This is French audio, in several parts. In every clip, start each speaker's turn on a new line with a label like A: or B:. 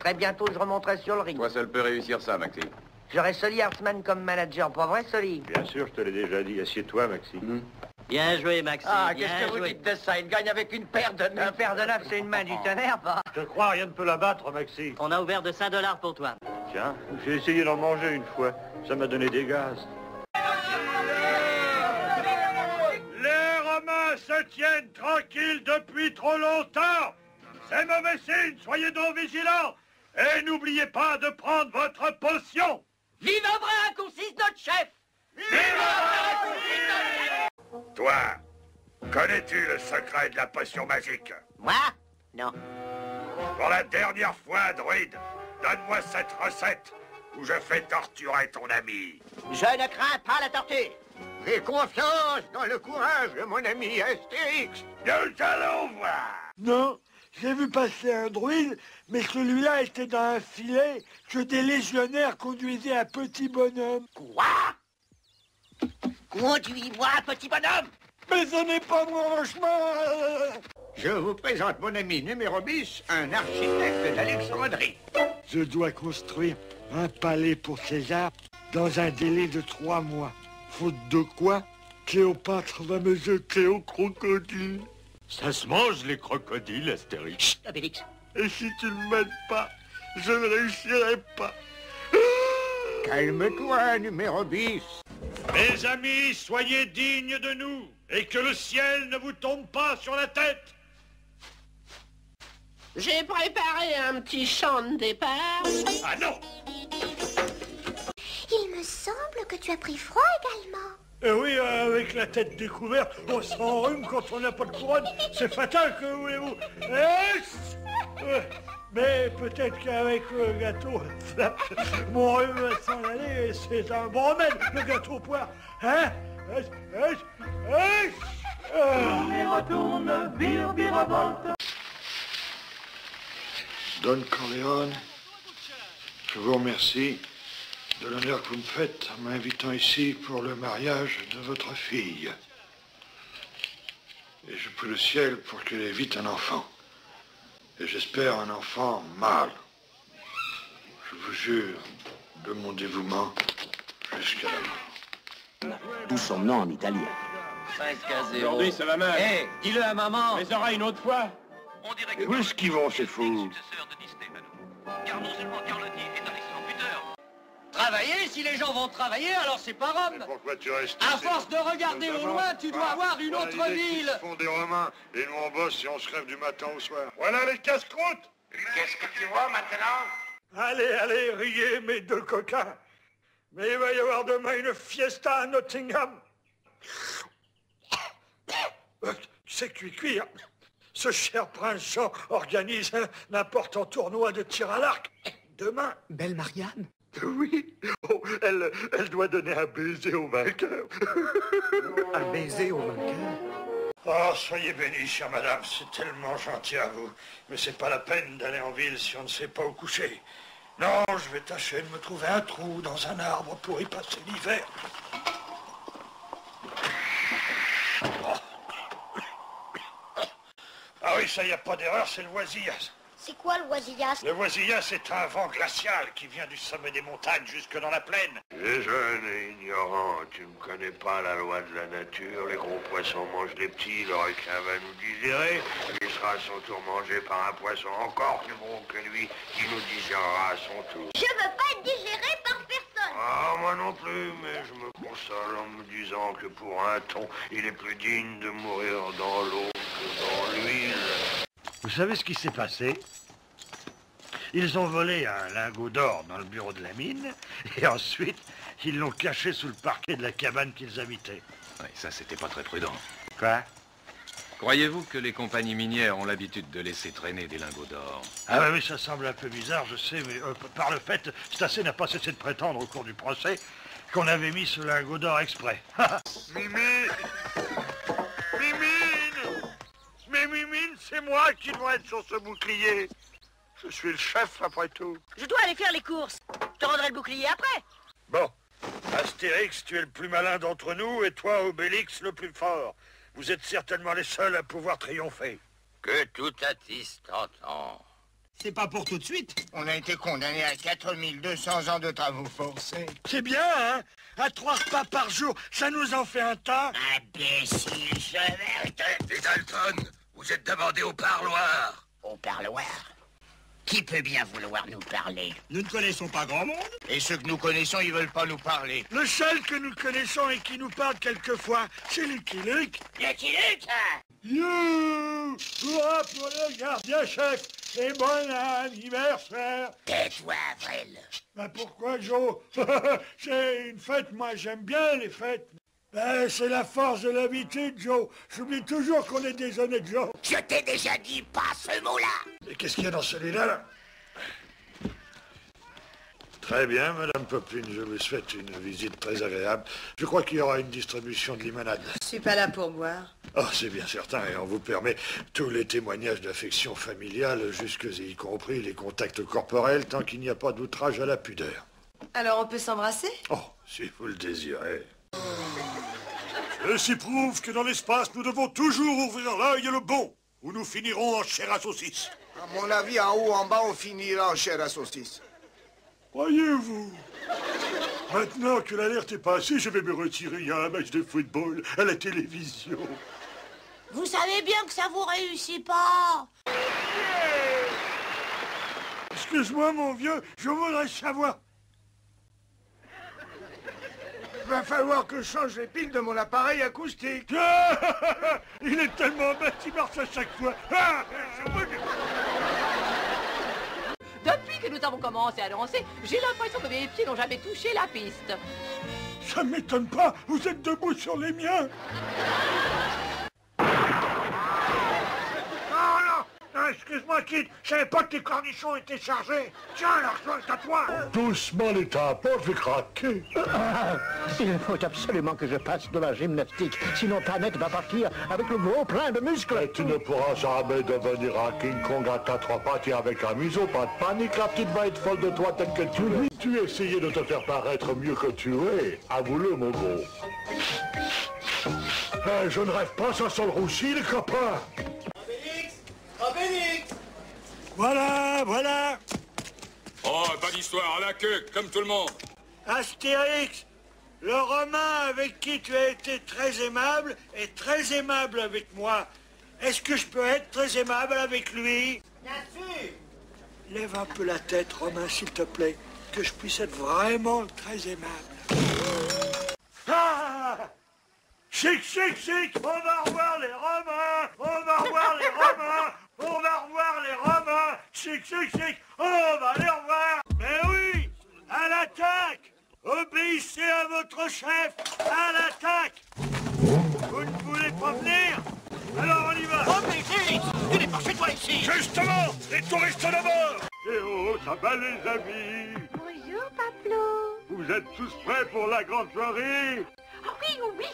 A: Très bientôt, je remonterai sur le ring.
B: Toi seul peux réussir ça, Maxi.
A: J'aurai Sully Hartman comme manager, pas vrai, Sully?
C: Bien sûr, je te l'ai déjà dit. Assieds-toi, Maxi.
D: Bien joué, Maxi.
A: Ah, qu'est-ce que vous dites de ça? Il gagne avec une paire de neuf. Une paire de neuf, c'est une main du tonnerre, pas?
C: Je crois, rien ne peut la battre, Maxi.
D: On a ouvert de 5 $ pour toi.
C: Tiens, j'ai essayé d'en manger une fois. Ça m'a donné des gaz. Les Romains se tiennent tranquilles depuis trop longtemps. C'est mauvais signe, soyez donc vigilants. Et n'oubliez pas de prendre votre potion.
A: Vive un vrai consiste notre chef!
C: Vive un vrai Toi, connais-tu le secret de la potion magique?
A: Moi? Non.
C: Pour la dernière fois, druide, donne-moi cette recette où je fais torturer ton ami.
A: Je ne crains pas la tortue.
E: J'ai confiance dans le courage de mon ami Astérix.
C: Nous allons voir.
F: Non, j'ai vu passer un druide, mais celui-là était dans un filet que des légionnaires conduisaient un petit bonhomme.
A: Quoi? Conduis-moi, petit bonhomme!
F: Mais ce n'est pas mon chemin.
E: Je vous présente mon ami numéro 10, un architecte d'Alexandrie.
F: Je dois construire un palais pour César dans un délai de 3 mois. Faute de quoi, Cléopâtre va me jeter au crocodile.
C: Ça se mange, les crocodiles, Astérix.
A: Chut, Obélix.
F: Et si tu ne m'aides pas, je ne réussirai pas.
E: Calme-toi, numéro 10.
C: Mes amis, soyez dignes de nous et que le ciel ne vous tombe pas sur la tête.
G: J'ai préparé un petit chant de départ.
C: Ah non!
H: Il me semble que tu as pris froid également.
F: Oui, avec la tête découverte, on s'enrhume quand on n'a pas de couronne. C'est fatal, que voulez-vous? Mais peut-être qu'avec le gâteau, mon rhume va s'en aller et c'est un bon remède, le gâteau au poire. Hein?
I: On y retourne, virevolte.
F: Don Corleone, je vous remercie de l'honneur que vous me faites en m'invitant ici pour le mariage de votre fille. Et je prie le ciel pour qu'elle ait vite un enfant. Et j'espère un enfant mâle. Je vous jure de mon dévouement jusqu'à la mort.
D: Tout son nom en italien.
B: 5-0.
C: Aujourd'hui, c'est la même.
D: Hé, dis-le à maman.
C: Les oreilles une autre fois.
B: On dirait que
C: Où est-ce qu'ils vont, ces fous?
B: successeur de Di Stefano. Car non seulement Carlotti est un excellent buteur.
D: Travailler, si les gens vont travailler, alors c'est pas Rome.
C: Pourquoi tu restes
D: À
C: ici?
D: force de regarder au loin, tu dois avoir une autre ville.
C: Ils font des Romains et nous on bosse et on se crève du matin au soir. Voilà les casse-croûtes.
E: Qu'est-ce que tu vois maintenant?
F: Allez, riez, mes deux coquins. Mais il va y avoir demain une fiesta à Nottingham. Tu sais que tu es cuire. Ce cher prince Jean organise un important tournoi de tir à l'arc. Demain.
D: Belle Marianne.
F: Oui. Oh, elle doit donner un baiser au vainqueur.
D: Un baiser au vainqueur.
F: Oh, soyez bénie, chère madame, c'est tellement gentil à vous. Mais c'est pas la peine d'aller en ville si on ne sait pas où coucher. Non, je vais tâcher de me trouver un trou dans un arbre pour y passer l'hiver. Ah oui, ça y a pas d'erreur, c'est le oisillas.
H: C'est quoi le oisillas?
F: Le oisillas, c'est un vent glacial qui vient du sommet des montagnes jusque dans la plaine.
C: Tu es jeune et ignorant, tu ne connais pas la loi de la nature. Les gros poissons mangent les petits, le requin va nous digérer. Il sera à son tour mangé par un poisson encore plus gros que lui, qui nous digérera à son tour.
H: Je veux pas être digéré par personne.
C: Ah, moi non plus, mais je me console en me disant que pour un thon, il est plus digne de mourir dans l'eau que dans l'huile.
F: Vous savez ce qui s'est passé? Ils ont volé un lingot d'or dans le bureau de la mine, et ensuite, ils l'ont caché sous le parquet de la cabane qu'ils habitaient.
B: Oui, ça, c'était pas très prudent.
F: Quoi?
B: Croyez-vous que les compagnies minières ont l'habitude de laisser traîner des lingots d'or?
F: Ah oui, ça semble un peu bizarre, je sais, mais par le fait, Stacé n'a pas cessé de prétendre au cours du procès qu'on avait mis ce lingot d'or exprès. Mimine! Mimine! Mais Mimine, c'est moi qui dois être sur ce bouclier. Je suis le chef, après tout.
G: Je dois aller faire les courses. Je te rendrai le bouclier après.
F: Bon, Astérix, tu es le plus malin d'entre nous, et toi, Obélix, le plus fort. Vous êtes certainement les seuls à pouvoir triompher.
E: Que tout attiste t'entend.
J: C'est pas pour tout de suite.
E: On a été condamné à 4200 ans de travaux forcés.
F: C'est bien, hein? À 3 repas par jour, ça nous en fait un tas.
E: Imbécile, je vais te...
C: Les Dalton, vous êtes demandés au parloir.
E: Au parloir? Qui peut bien vouloir nous parler?
J: Nous ne connaissons pas grand monde.
E: Et ceux que nous connaissons, ils veulent pas nous parler.
F: Le seul que nous connaissons et qui nous parle quelquefois, c'est Lucky Luke.
E: Lucky Luke, hein?
F: You! Hurrah pour le gardien-chef et bon anniversaire!
E: Tais-toi, Avril.
F: Ben pourquoi, Joe? C'est une fête, moi j'aime bien les fêtes. Ben, c'est la force de l'habitude, Joe. J'oublie toujours qu'on est des honnêtes gens.
E: Je t'ai déjà dit pas ce mot-là.
F: Et qu'est-ce qu'il y a dans celui-là, là? Très bien, Madame Popine, je vous souhaite une visite très agréable. Je crois qu'il y aura une distribution de limonade.
K: Je suis pas là pour boire.
F: Oh, c'est bien certain, et on vous permet tous les témoignages d'affection familiale, jusque et y compris les contacts corporels, tant qu'il n'y a pas d'outrage à la pudeur.
K: Alors on peut s'embrasser?
F: Oh, si vous le désirez. Ceci prouve que dans l'espace, nous devons toujours ouvrir l'œil et le bon, ou nous finirons en chair à saucisse.
E: À mon avis, en haut, en bas, on finira en chair à saucisse.
F: Croyez-vous? Maintenant que l'alerte est passée, je vais me retirer. Il y a un match de football à la télévision.
H: Vous savez bien que ça vous réussit pas.
F: Excuse-moi, mon vieux, je voudrais savoir. Il va falloir que je change les piles de mon appareil acoustique. Il est tellement bête, il marche à chaque fois.
L: Depuis que nous avons commencé à danser, j'ai l'impression que mes pieds n'ont jamais touché la piste.
F: Ça m'étonne pas, vous êtes debout sur les miens. Excuse-moi, Kid, je savais pas que tes cornichons étaient chargés. Tiens, l'argent est à toi. Doucement, les tapons, je vais craquer.
M: Il faut absolument que je fasse de la gymnastique, sinon Planète va partir avec le gros plein de muscles.
F: Et tu ne pourras jamais devenir un King Kong à 4 pattes et avec un museau. Pas de panique, la petite va être folle de toi telle que tu es. Tu essayais de te faire paraître mieux que tu es. Avoue-le, mon gros. Je ne rêve pas, ça sent le roussi, les copains.
J: Obélix!
F: Voilà, voilà.
B: Oh, pas d'histoire, à la queue, comme tout le monde.
F: Astérix, le Romain avec qui tu as été très aimable est très aimable avec moi. Est-ce que je peux être très aimable avec lui?
E: Bien sûr.
F: Lève un peu la tête, Romain, s'il te plaît, que je puisse être vraiment très aimable. Ah! Chic, chic, chic. On va revoir les Romains. On va revoir les Romains. On va revoir les Romains. Chic, chic, chic. On va les revoir. Mais oui, à l'attaque. Obéissez à votre chef. À l'attaque. Vous ne voulez pas venir? Alors on y va.
E: Oh, mais Félix, tu n'es pas chez toi ici.
F: Justement, les touristes d'abord. Eh oh, ça va les amis.
H: Bonjour, Pablo.
F: Vous êtes tous prêts pour la grande soirée?
H: Oh, oui, oui.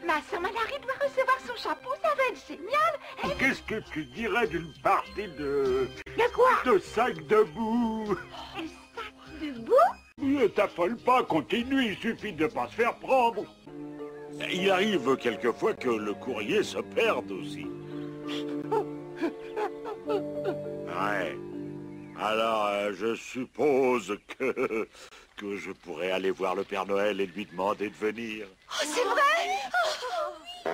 H: Ma sœur Malari doit recevoir son chapeau, ça va être génial.
F: Qu'est-ce que tu dirais d'une partie de...
H: De quoi?
F: De sac de boue?
H: Un sac de boue?
F: Ne t'affole pas, continue, il suffit de pas se faire prendre. Il arrive quelquefois que le courrier se perde aussi. Ouais. Alors, je suppose que je pourrais aller voir le Père Noël et lui demander de venir.
K: Oh, c'est vrai? Oh, oui.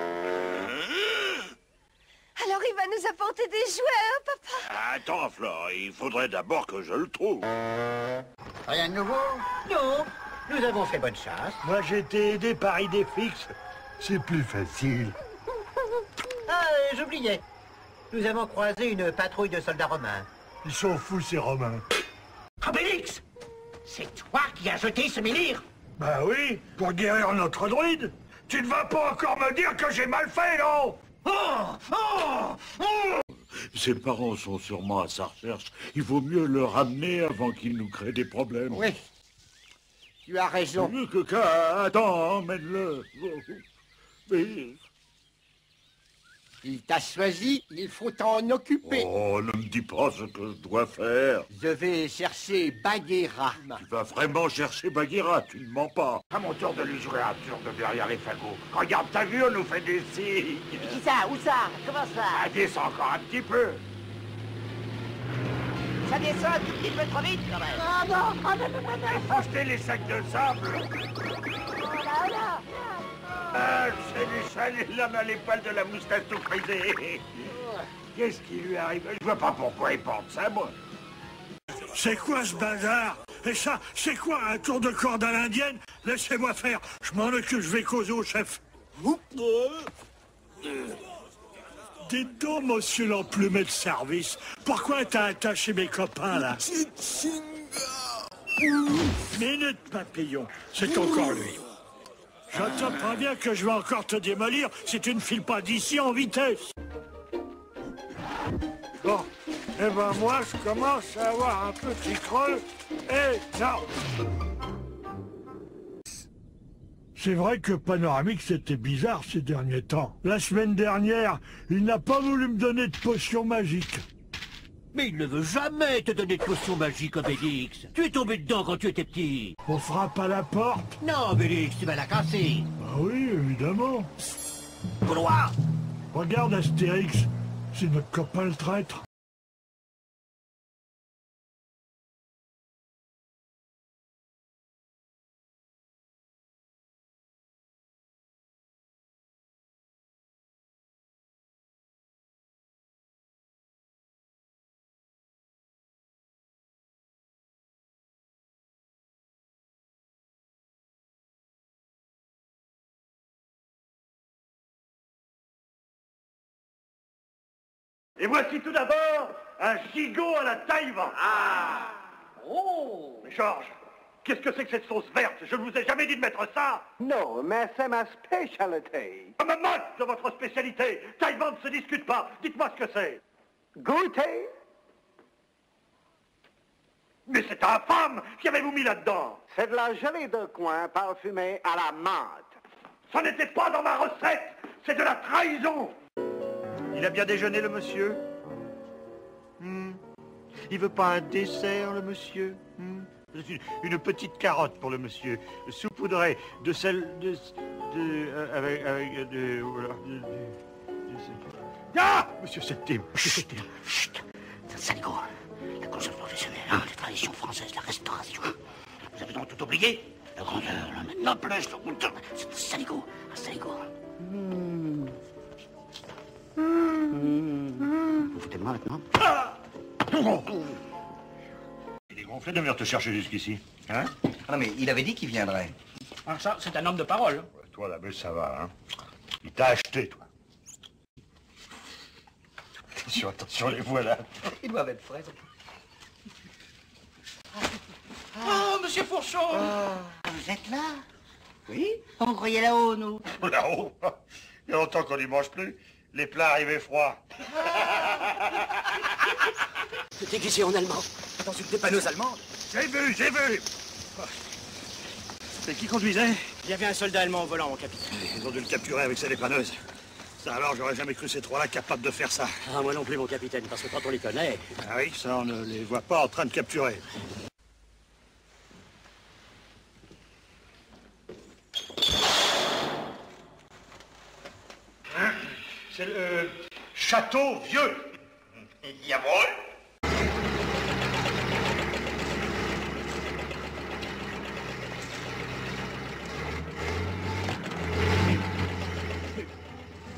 K: Alors il va nous apporter des jouets, hein, papa?
F: Attends, Flore, il faudrait d'abord que je le trouve.
E: Rien de nouveau? Non, nous avons fait bonne chasse.
F: Moi, j'ai été aidé par Idéfix. C'est plus facile.
E: Ah, j'oubliais. Nous avons croisé une patrouille de soldats romains.
F: Ils sont fous, ces Romains.
E: Obélix! C'est toi qui as jeté ce menhir?
F: Bah oui, pour guérir notre druide. Tu ne vas pas encore me dire que j'ai mal fait, non? Ses parents sont sûrement à sa recherche. Il vaut mieux le ramener avant qu'il nous crée des problèmes.
E: Oui, tu as raison.
F: Mieux que qu'à... Attends, emmène-le. Mais...
E: Il t'a choisi, il faut t'en occuper.
F: Oh, ne me dis pas ce que je dois faire.
E: Je vais chercher Bagheera.
F: Tu vas vraiment chercher Bagheera, tu ne mens pas.
E: À mon tour de lui jouer un tour de derrière les fagots. Regarde, t'as vu, on nous fait des signes. Qui ça? Où ça? Comment ça? Ah, descends encore un petit peu. Ça descend un tout petit peu trop vite, quand même.
H: Oh non, oh non, non, non, non.
C: Effacez les sacs de sable.
H: Oh là là.
C: Ah, salut, l'homme à les poils de la moustache tout frisée. Qu'est-ce qui lui arrive? Je vois pas pourquoi il porte ça, moi.
J: C'est quoi ce bazar? Et ça, c'est quoi un tour de corde à l'indienne? Laissez-moi faire, je m'en occupe, je vais causer au chef. Dites donc, monsieur l'emplumé de service, pourquoi t'as attaché mes copains, là? Minute, papillon, c'est encore lui. J'entends pas bien que je vais encore te démolir si tu ne files pas d'ici en vitesse. Bon, eh ben moi, je commence à avoir un petit creux énorme. C'est vrai que Panoramix, c'était bizarre ces derniers temps. La semaine dernière, il n'a pas voulu me donner de potion magique.
N: Mais il ne veut jamais te donner de potion magique, Obélix. Tu es tombé dedans quand tu étais petit.
J: On frappe à la porte?
N: Non, Obélix, tu vas la casser.
J: Ah oui, évidemment.
N: Gaulois!
J: Regarde Astérix, c'est notre copain le traître.
C: Et voici tout d'abord un gigot à la taïwan. Ah! Oh! Georges, qu'est-ce que c'est que cette sauce verte? Je ne vous ai jamais dit de mettre ça!
E: Non, mais c'est ma spécialité.
C: Je me moque de votre spécialité! Taïwan ne se discute pas! Dites-moi ce que c'est!
E: Goûtez.
C: Mais c'est infâme! Qu'avez-vous mis là-dedans?
E: C'est de la gelée de coin parfumée à la menthe.
C: Ça n'était pas dans ma recette! C'est de la trahison! Il a bien déjeuné, le monsieur? Il veut pas un dessert, le monsieur? Une petite carotte pour le monsieur, saupoudrée de sel... Ah! Monsieur Septime!
N: Chut! Saligo, la conscience professionnelle, hein, les traditions françaises, la restauration. Vous avez donc tout oublié? La grandeur, la noblesse, le goût. Saligo, un Saligo. Vous foutez de moi maintenant?
C: Il est gonflé de venir te chercher jusqu'ici, hein?
A: Non mais il avait dit qu'il viendrait.
D: Ah, ça, c'est un homme de parole.
C: Ouais, toi, là, mais ça va, hein? Il t'a acheté, toi. Attention, les voilà.
A: Ils doivent être frais.
D: Oh, monsieur Fourchon!
N: Vous êtes là? Oui? On croyait là-haut, nous.
C: Là-haut? Il y a longtemps qu'on n'y mange plus. Les plats arrivaient froids.
N: C'était guiché en allemand.
A: Dans une dépanneuse allemande.
C: J'ai vu! C'est qui conduisait?
D: Il y avait un soldat allemand au volant, mon capitaine.
C: Ils ont dû le capturer avec sa dépanneuse. Ça alors, j'aurais jamais cru ces trois-là capables de faire ça.
N: Ah, moi non plus, mon capitaine, parce que quand on les connaît...
C: Ah oui, ça, on ne les voit pas en train de capturer. C'est le château vieux. Jawohl.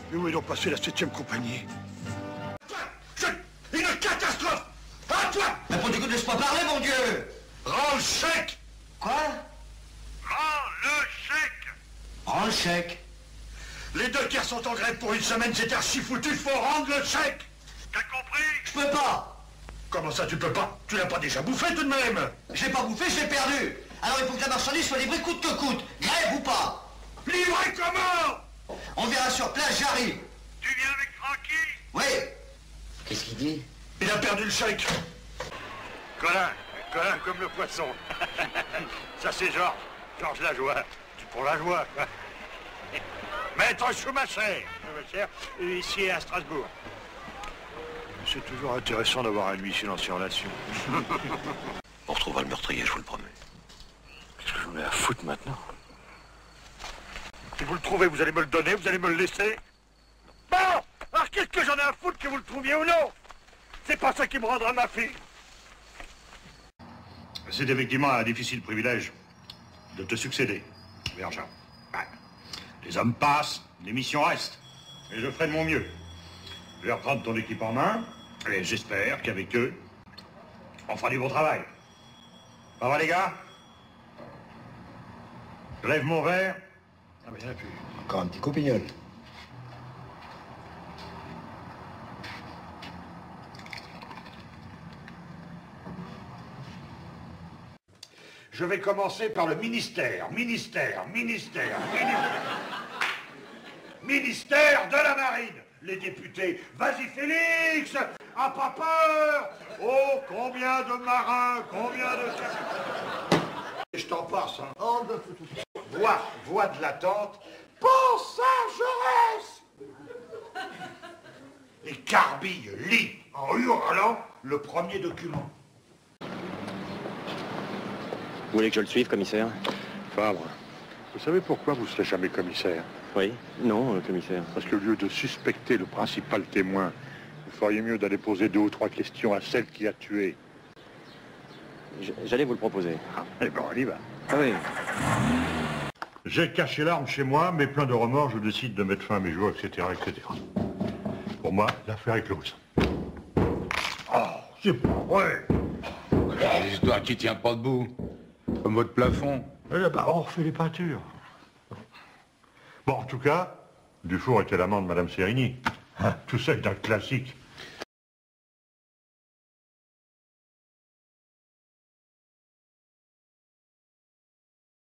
C: Mais où est donc passée la 7e compagnie? Une catastrophe! À toi!
A: Mais pour du coup, laisse-moi parler, mon Dieu!
C: Rends le chèque!
A: Quoi?
C: Rends le chèque!
A: Rends le chèque.
C: Les deux tiers sont en grève pour une semaine, c'est archi foutu, faut rendre le chèque! T'as compris?
A: Je peux pas.
C: Comment ça, tu peux pas? Tu l'as pas déjà bouffé tout de même?
A: Je l'ai pas bouffé, je l'ai perdu. Alors il faut que la marchandise soit livrée coûte que coûte. Grève ou pas?
C: Livré comment?
A: On verra sur place, j'arrive.
C: Tu viens avec Francky?
A: Oui. Qu'est-ce qu'il dit?
C: Il a perdu le chèque. Colin comme le poisson. Ça c'est Georges Lajoie. Tu prends la joie, quoi. Maître Schumacher, ici à Strasbourg. C'est toujours intéressant d'avoir un huissier dans ces relations.
B: On retrouvera le meurtrier, je vous le promets.
C: Qu'est-ce que je me mets à foutre maintenant? Si vous le trouvez, vous allez me le donner, vous allez me le laisser? Bon! Alors qu'est-ce que j'en ai à foutre que vous le trouviez ou non? C'est pas ça qui me rendra ma fille.
O: C'est effectivement un difficile privilège de te succéder, Bergin. Ouais. Les hommes passent, les missions restent. Et je ferai de mon mieux. Je vais reprendre ton équipe en main, et j'espère qu'avec eux, on fera du bon travail. Pas vrai, les gars? Je lève mon verre. Ah, mais il n'y en a plus.
P: Encore un petit copignol.
O: Je vais commencer par le ministère de la Marine. Les députés, vas-y Félix, a pas peur. Oh, combien de marins, combien de... Et je t'en passe, hein. Voix de l'attente. Pense à Jaurès. Et Carbille lit en hurlant le premier document.
Q: Vous voulez que je le suive, commissaire?
F: Fabre, vous savez pourquoi vous ne serez jamais commissaire?
Q: Oui. Non, commissaire.
F: Parce qu'au lieu de suspecter le principal témoin, vous feriez mieux d'aller poser 2 ou 3 questions à celle qui a tué.
Q: J'allais vous le proposer.
F: Eh ben, on y va.
Q: Ah oui.
O: J'ai caché l'arme chez moi, mais plein de remords, je décide de mettre fin à mes jours, etc., etc. Pour moi, l'affaire est close. Oh, c'est pas vrai.
B: Une histoire qui tient pas debout. Comme votre plafond.
O: Eh ben, on refait les peintures. Bon, en tout cas, Dufour était l'amant de Madame Sérigny. Tout ça est un classique.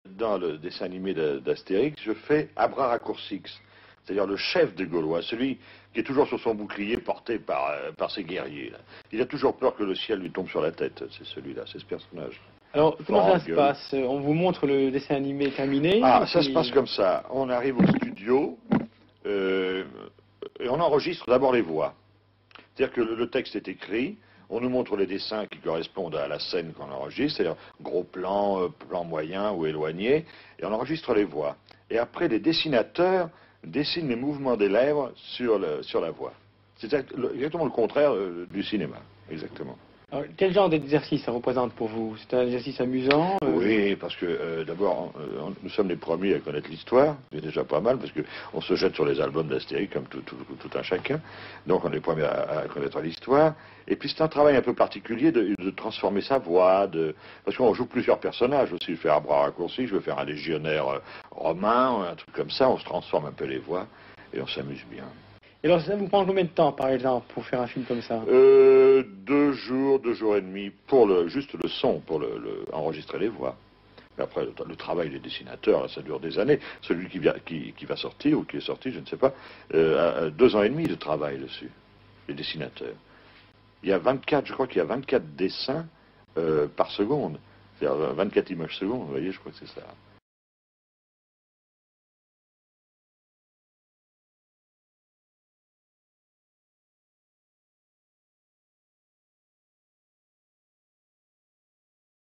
F: Dans le dessin animé d'Astérix, je fais Abraracourcix, c'est-à-dire le chef des Gaulois, celui qui est toujours sur son bouclier porté par ses guerriers. Là. Il a toujours peur que le ciel lui tombe sur la tête, c'est celui-là, c'est ce personnage.
R: Alors, comment ça se passe? On vous montre le dessin animé terminé?
F: Ah, ça se passe comme ça. On arrive au studio et on enregistre d'abord les voix. C'est-à-dire que le texte est écrit, on nous montre les dessins qui correspondent à la scène qu'on enregistre, c'est-à-dire gros plan, plan moyen ou éloigné, et on enregistre les voix. Et après, les dessinateurs dessinent les mouvements des lèvres sur la voix. C'est exactement le contraire du cinéma, exactement.
R: Alors, quel genre d'exercice ça représente pour vous? C'est un exercice amusant?
F: Oui, parce que d'abord, nous sommes les premiers à connaître l'histoire, c'est déjà pas mal, parce qu'on se jette sur les albums d'Astérix comme tout un chacun, donc on est les premiers à connaître l'histoire, et puis c'est un travail un peu particulier de transformer sa voix, parce qu'on joue plusieurs personnages aussi, je fais un bras raccourci, je vais faire un légionnaire romain, un truc comme ça, on se transforme un peu les voix, et on s'amuse bien.
R: Et alors, ça vous prend combien de temps, par exemple, pour faire un film comme ça?
F: 2 jours, 2 jours et demi, pour juste le son, pour enregistrer les voix. Mais après, le travail des dessinateurs, là, ça dure des années. Celui qui va sortir, ou qui est sorti, je ne sais pas, 2 ans et demi de travail dessus, les dessinateurs. Il y a 24, je crois qu'il y a 24 dessins par seconde. C'est-à-dire 24 images secondes, vous voyez, je crois que c'est ça.